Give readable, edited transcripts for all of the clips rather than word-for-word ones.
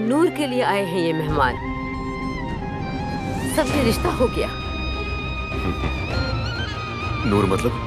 नूर के लिए आए हैं ये मेहमान। सबसे रिश्ता हो गया। नूर मतलब?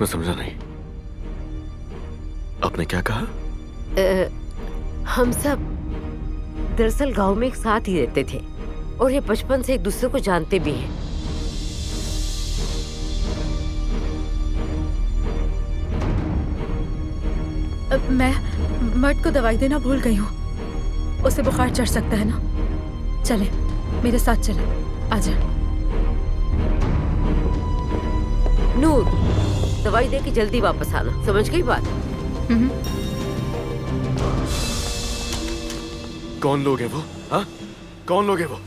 मैं समझा नहीं, आपने क्या कहा? हम सब दरअसल गांव में एक साथ ही रहते थे और ये बचपन से एक दूसरे को जानते भी हैं। मैं मर्द को दवाई देना भूल गई हूँ। उसे बुखार चढ़ सकता है ना। चले, मेरे साथ चले। आजा। नूर, दवाई दे के जल्दी वापस आना, समझ गई बात? कौन लोग हैं वो? हाँ, कौन लोग हैं वो?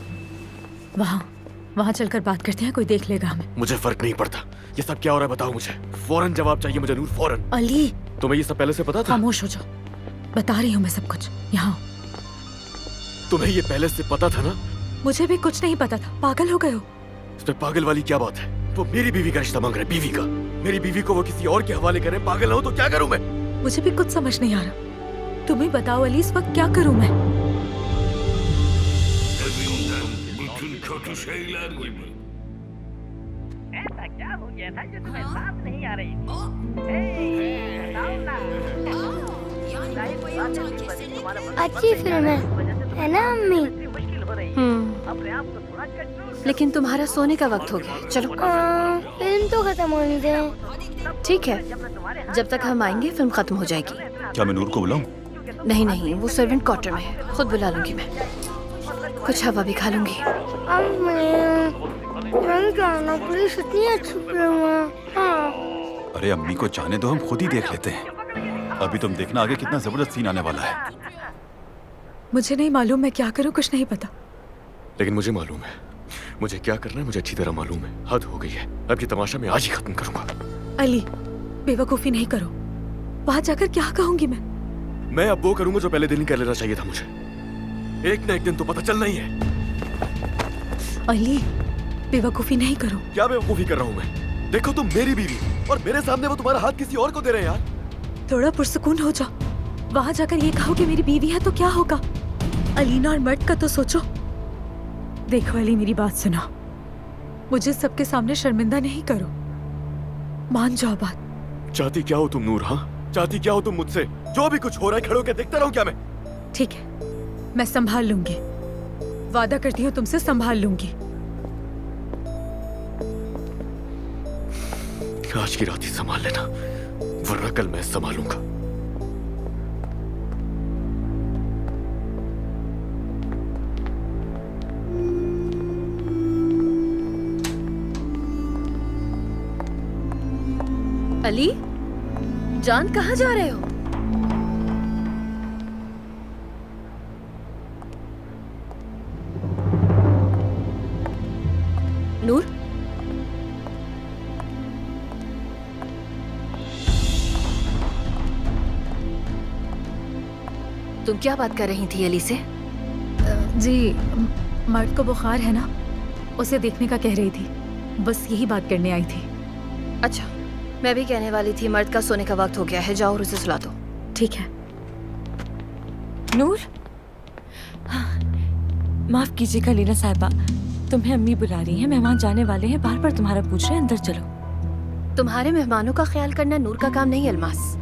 वहाँ चलकर बात करते हैं, कोई देख लेगा हमें। मुझे फर्क नहीं पड़ता, ये सब क्या हो रहा है बताओ मुझे। फौरन जवाब चाहिए मुझे नूर, फौरन। अली, तुम्हें ये सब पहले से पता था? खामोश हो जाओ, बता रही हूँ मैं सब कुछ। यहाँ तुम्हें ये पहले से पता था ना? मुझे भी कुछ नहीं पता था। पागल हो गए हो? इसमें पागल वाली क्या बात है? वो मेरी बीवी का रिश्ता मांग रहे, बीवी का। मेरी बीवी को वो किसी और के हवाले करे। पागल हो तो क्या करूं मैं? मुझे भी कुछ समझ नहीं आ रहा। तुम ही बताओ अली, इस वक्त क्या करूं मैं? ऐसा क्या हो गया था जो तुम्हें साथ नहीं आ रही थी? बताओ ना। अच्छी फिल्म है ना अम्मी? अपने आप को थोड़ा कंट्रोल। लेकिन तुम्हारा सोने का वक्त हो गया, चलो। फिल्म तो खत्म होने दे। ठीक है, जब तक हम आएंगे फिल्म खत्म हो जाएगी। क्या मैं नूर को बुलाऊं? नहीं नहीं, वो सर्वेंट क्वार्टर में है, खुद बुला लूंगी मैं। कुछ हवा भी खा लूंगी। नहीं जाना प्लीज, इतनी अच्छी फिल्म है। हाँ। अरे अम्मी को जाने दो, हम खुद ही देख लेते हैं। अभी तुम देखना आगे कितना जबरदस्त सीन आने वाला है। मुझे नहीं मालूम मैं क्या करूं, कुछ नहीं पता। लेकिन मुझे मालूम है, मुझे क्या करना है मुझे अच्छी तरह मालूम है। हद हो गई है, अब ये तमाशा मैं आज ही खत्म करूंगा। अली, बेवकूफी नहीं करो। वहां जाकर क्या कहूंगी मैं? मैं अब वो करूंगा जो पहले दिन ही कर लेना चाहिए था मुझे। एक न एक दिन तो पता चलना ही है। अली, बेवकूफी नहीं करो। क्या बेवकूफी कर रहा हूँ मैं? देखो तुम मेरी बीवी और मेरे सामने वो तुम्हारा हाथ किसी और को दे रहे हैं यार। थोड़ा पुरसुकून हो जाओ। वहां जाकर ये कहो कि मेरी बीवी है तो क्या होगा? अलीना और मर्द का तो सोचो। देखो अली, मेरी बात सुनो। मुझे सबके सामने शर्मिंदा नहीं करो। मान जाओ बात। चाहती क्या हो तुम नूर? हाँ, चाहती क्या हो तुम मुझसे? जो भी कुछ हो रहा है खड़े होकर देखता रहूं क्या मैं? ठीक है, मैं संभाल लूंगी। वादा करती हूँ तुमसे संभाल लूंगी। आज की रात ही संभाल लेना, वरना कल मैं संभालूंगा। अली, जान कहाँ जा रहे हो? नूर, तुम क्या बात कर रही थी अली से? जी, मर्द को बुखार है ना, उसे देखने का कह रही थी। बस यही बात करने आई थी। अच्छा, मैं भी कहने वाली थी मर्द का सोने का वक्त हो गया है, जाओ और उसे सुला दो। ठीक है। नूर, हाँ, माफ कीजिएगा लीना साहिबा, तुम्हें अम्मी बुला रही हैं, मेहमान जाने वाले हैं, बार बार तुम्हारा पूछ रहे हैं, अंदर चलो। तुम्हारे मेहमानों का ख्याल करना नूर का काम नहीं अलमास।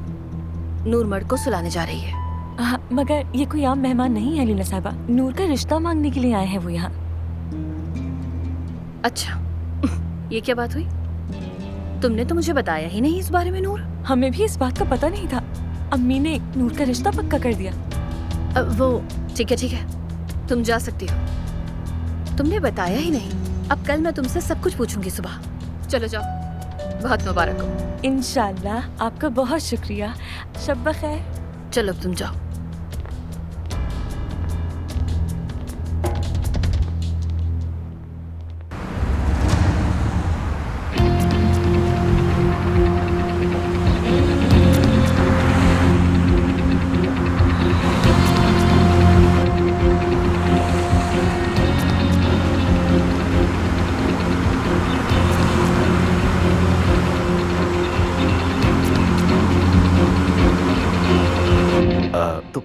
नूर मर्द को सुलाने जा रही है। हाँ, मगर ये कोई आम मेहमान नहीं है लीना साहिबा, नूर का रिश्ता मांगने के लिए आए हैं वो यहाँ। अच्छा, ये क्या बात हुई? तुमने तो मुझे बताया ही नहीं इस बारे में नूर। हमें भी इस बात का पता नहीं था, अम्मी ने नूर का रिश्ता पक्का कर दिया। वो ठीक है, तुम जा सकती हो। तुमने बताया ही नहीं। अब कल मैं तुमसे सब कुछ पूछूंगी सुबह। चलो जाओ, बहुत मुबारक हो। इंशाल्लाह, आपका बहुत शुक्रिया। शब बखैर। चलो अब तुम जाओ।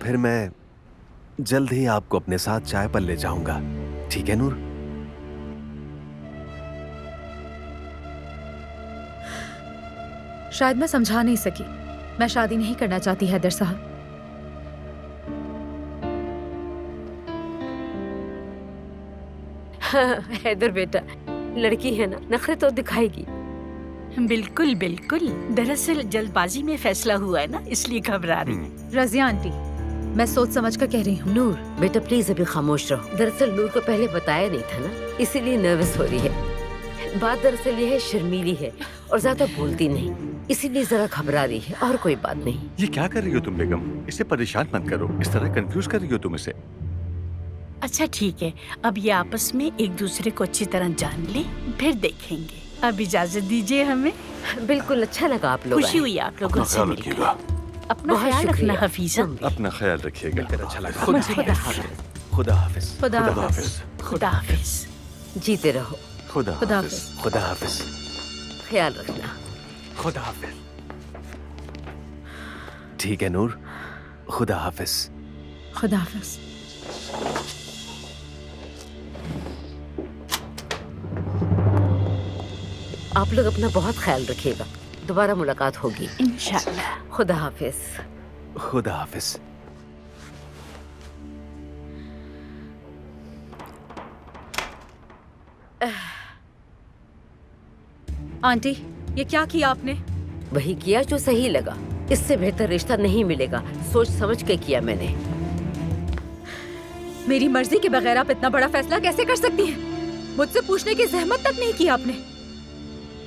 फिर मैं जल्द ही आपको अपने साथ चाय पर ले जाऊंगा, ठीक है नूर? शायद मैं समझा नहीं सकी। मैं शादी नहीं करना चाहती हैदर साहब। हैदर बेटा, लड़की है ना, नखरे तो दिखाएगी। बिल्कुल बिल्कुल, दरअसल जल्दबाजी में फैसला हुआ है ना, इसलिए घबरा रही। रजिया आंटी, मैं सोच समझ कर कह रही हूँ। नूर बेटा प्लीज अभी खामोश रहो। दरअसल नूर को पहले बताया नहीं था ना, इसीलिए नर्वस हो रही है। बात दरअसल ये है, शर्मीली है और ज्यादा बोलती नहीं, इसीलिए जरा घबरा रही है, और कोई बात नहीं। ये क्या कर रही हो तुम बेगम? इसे परेशान मत करो, इस तरह कंफ्यूज कर रही हो तुम इसे। अच्छा ठीक है, अब ये आपस में एक दूसरे को अच्छी तरह जान ले, फिर देखेंगे। अब इजाजत दीजिए हमें। बिल्कुल, अच्छा लगा आप लोग खुशी हुई आप लोगों से मिलकर। अपना बहुत ख्याल रखना शुक्रिया। हफीजा। अपना ख्याल रखिएगा। अच्छा लगा। खुदा खुदा हाफिज। खुदा खुदा हाफिज। हाफिज। खुदा हाफिज। जीते रहो। खुदा खुदा हाफिज। हाफिज। खुदा हाफिज। ख्याल रखना। खुदा हाफिज। ठीक है नूर, खुदा हाफिज। खुदा हाफिज। आप लोग अपना बहुत ख्याल रखिएगा, दोबारा मुलाकात होगी इंशाल्लाह। खुदा हाफिज। खुदा हाफिज। आंटी, ये क्या किया आपने? वही किया जो सही लगा, इससे बेहतर रिश्ता नहीं मिलेगा। सोच समझ के किया मैंने। मेरी मर्जी के बगैर आप इतना बड़ा फैसला कैसे कर सकती हैं? मुझसे पूछने की जहमत तक नहीं की आपने।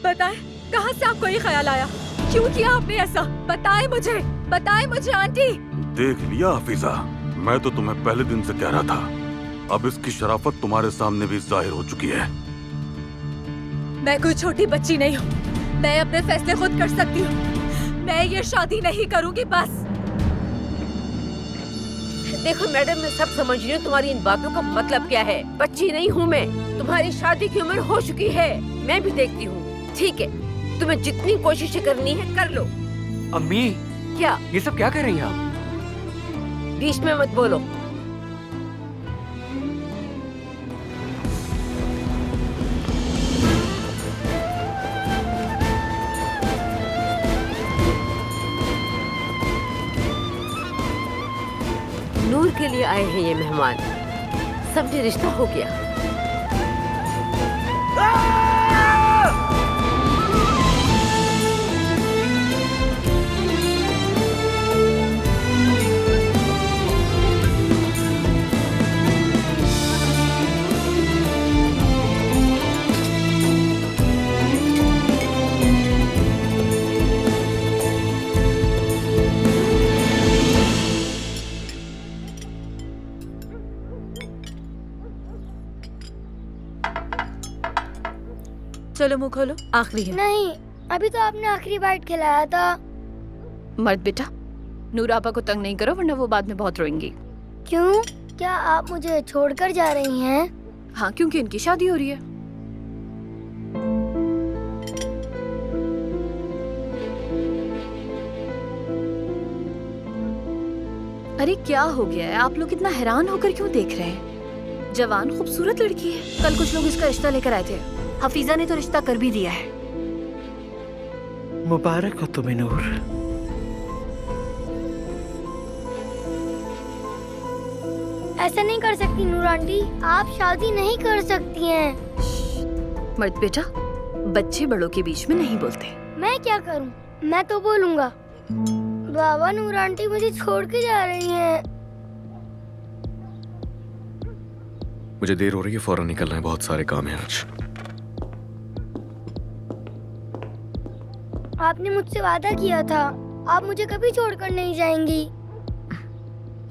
बताएं, कहाँ से आपको ये ख्याल आया? क्यों किया आपने ऐसा? बताएं मुझे आंटी। देख लिया हफीजा, मैं तो तुम्हें पहले दिन से कह रहा था। अब इसकी शराफत तुम्हारे सामने भी जाहिर हो चुकी है। मैं कोई छोटी बच्ची नहीं हूँ, मैं अपने फैसले खुद कर सकती हूँ। मैं ये शादी नहीं करूँगी बस। देखो मैडम, मैं सब समझ रही हूँ तुम्हारी इन बातों का मतलब क्या है। बच्ची नहीं हूँ मैं, तुम्हारी शादी की उम्र हो चुकी है। मैं भी देखती हूँ। ठीक है, तुम्हें जितनी कोशिशें करनी है कर लो। अम्मी, क्या ये सब क्या कर रही हैं आप? बीच में मत बोलो। नूर के लिए आए हैं ये मेहमान, समझे रिश्ता हो गया। चलो मुंह खोलो, आखिरी है। नहीं, अभी तो आपने आखिरी बाइट खिलाया था। मर्द बेटा, नूर आपा को तंग नहीं करो, वरना वो बाद में बहुत रोएंगी। क्यों? क्या आप मुझे छोड़कर जा रही हैं? हाँ, क्योंकि इनकी शादी हो रही है। अरे क्या हो गया है? आप लोग इतना हैरान होकर क्यों देख रहे हैं? जवान खूबसूरत लड़की है। कल कुछ लोग इसका रिश्ता लेकर आए थे, हफीजा ने तो रिश्ता कर भी दिया है। मुबारक हो तुम्हें नूर। ऐसा नहीं कर सकती नूर आंटी, आप शादी नहीं कर सकती हैं। मर्द बेटा, बच्चे बड़ों के बीच में नहीं बोलते। मैं क्या करूं? मैं तो बोलूंगा। बाबा, नूर आंटी मुझे छोड़ के जा रही हैं। मुझे देर हो रही है, फौरन निकलना है, बहुत सारे काम हैं आज। आपने मुझसे वादा किया था, आप मुझे कभी छोड़कर नहीं जाएंगी।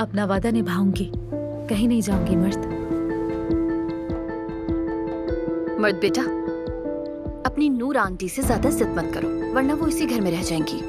अपना वादा निभाऊंगी, कहीं नहीं जाऊंगी मर्द। मर्द बेटा, अपनी नूर आंटी से ज्यादा जिद मत करो, वरना वो इसी घर में रह जाएंगी।